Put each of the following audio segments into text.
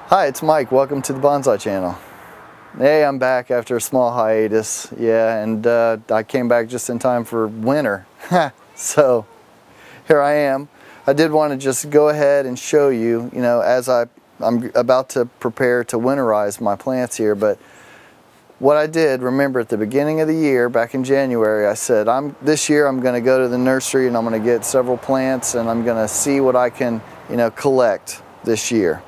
Hi, it's Mike. Welcome to the Bonsai channel. Hey, I'm back after a small hiatus. Yeah, and I came back just in time for winter. So here I am. I did want to just go ahead and show you, as I'm about to prepare to winterize my plants here, but what I did, remember at the beginning of the year, back in January, I said, this year I'm going to go to the nursery and I'm going to get several plants and I'm going to see what I can, collect this year.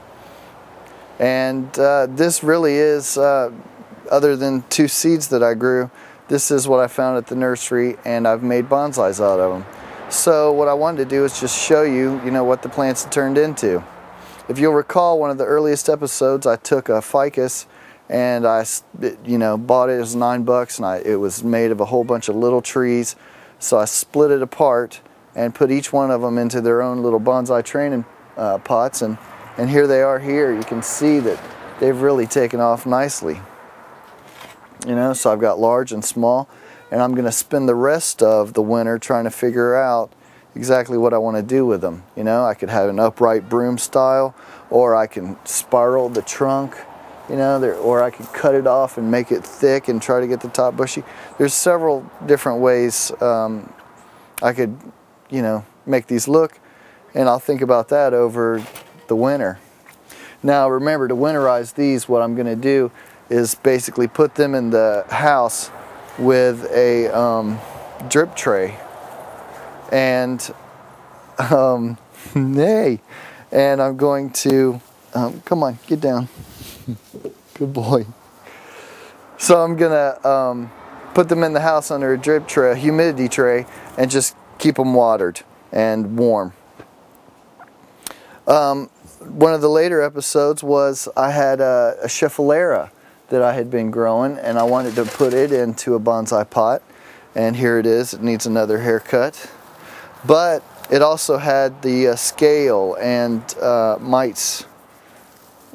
And this really is, other than 2 seeds that I grew, this is what I found at the nursery, and I've made bonsais out of them. So what I wanted to do is just show you, what the plants turned into. If you'll recall, one of the earliest episodes, I took a ficus and I, bought it. It was $9, and it was made of a whole bunch of little trees. So I split it apart and put each one of them into their own little bonsai training pots, and here they are here. You can see that they've really taken off nicely. So I've got large and small, and I'm going to spend the rest of the winter trying to figure out exactly what I want to do with them. I could have an upright broom style, or I can spiral the trunk, or I could cut it off and make it thick and try to get the top bushy. There's several different ways I could, make these look, and I'll think about that over the winter. Now remember, to winterize these, what I'm going to do is basically put them in the house with a drip tray, and and I'm going to come on, get down, good boy. So I'm gonna put them in the house under a drip tray, a humidity tray, and just keep them watered and warm. One of the later episodes was I had a schefflera that I had been growing, and I wanted to put it into a bonsai pot, and here it is. It needs another haircut, but it also had the scale and mites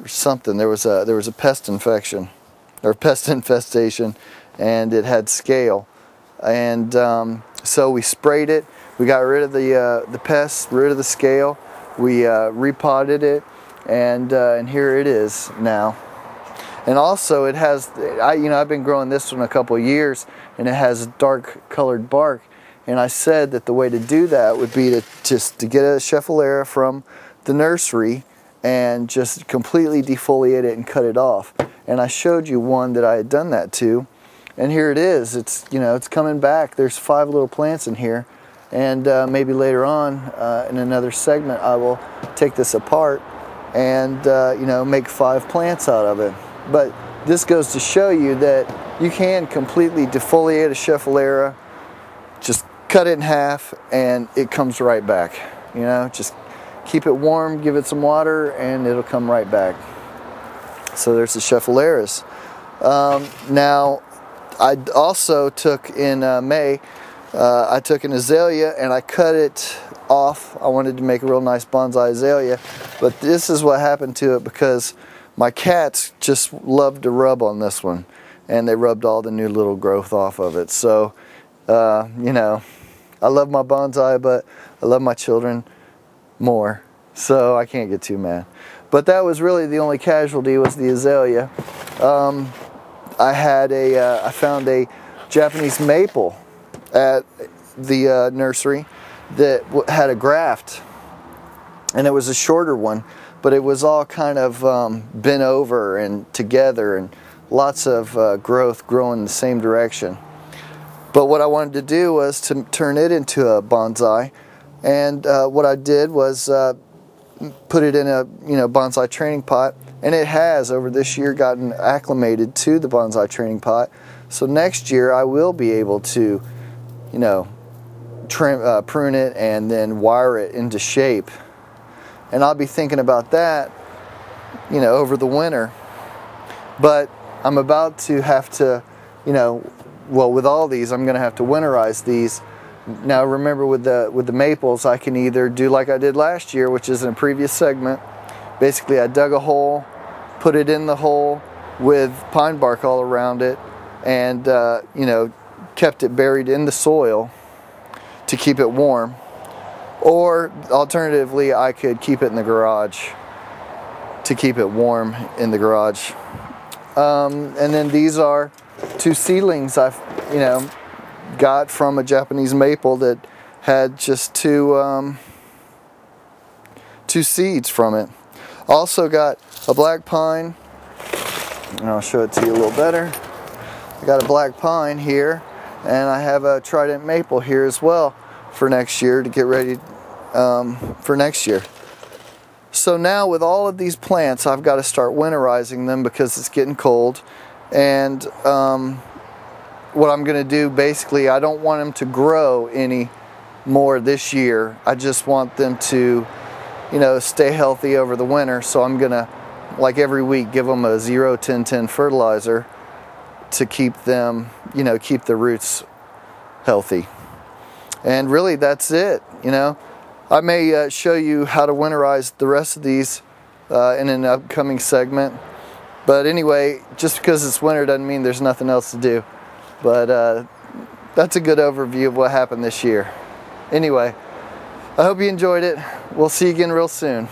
or something. There was a pest infection or pest infestation, and it had scale, and so we sprayed it. We got rid of the pests, rid of the scale. We repotted it, and here it is now. And also it has, I've been growing this one a couple of years, and it has dark colored bark. And I said that the way to do that would be to get a schefflera from the nursery and just completely defoliate it and cut it off. And I showed you one that I had done that to, and here it is. It's it's coming back. There's 5 little plants in here. And maybe later on in another segment I will take this apart and make 5 plants out of it. But this goes to show you that you can completely defoliate a schefflera, just cut it in half, and it comes right back. Just keep it warm, give it some water, and it'll come right back. So there's the scheffleras. Now I also took in May, I took an azalea and I cut it off. I wanted to make a real nice bonsai azalea, but this is what happened to it because my cats just loved to rub on this one, and they rubbed all the new little growth off of it. So, I love my bonsai, but I love my children more, so I can't get too mad. But that was really the only casualty, was the azalea. I found a Japanese maple at the nursery that had a graft, and it was a shorter one, but it was all kind of bent over and together, and lots of growth growing in the same direction. But what I wanted to do was to turn it into a bonsai, and what I did was put it in a bonsai training pot, and it has over this year gotten acclimated to the bonsai training pot. So next year I will be able to prune it and then wire it into shape. And I'll be thinking about that, over the winter. But I'm about to have to, with all these, I'm going to have to winterize these. Now remember, with the maples, I can either do like I did last year, which is in a previous segment. Basically, I dug a hole, put it in the hole with pine bark all around it, and kept it buried in the soil to keep it warm. Or alternatively, I could keep it in the garage to keep it warm in the garage. And then these are 2 seedlings I've got from a Japanese maple that had just 2 seeds from it. Also got a black pine, and I'll show it to you a little better. I got a black pine here, and I have a trident maple here as well for next year to get ready for next year. So now with all of these plants, I've got to start winterizing them because it's getting cold. And what I'm going to do, basically, I don't want them to grow any more this year. I just want them to, stay healthy over the winter. So I'm going to, like every week, give them a 0-10-10 fertilizer to keep them, keep the roots healthy. And really, that's it. I may show you how to winterize the rest of these in an upcoming segment. But anyway, just because it's winter doesn't mean there's nothing else to do. But that's a good overview of what happened this year. Anyway, I hope you enjoyed it. We'll see you again real soon.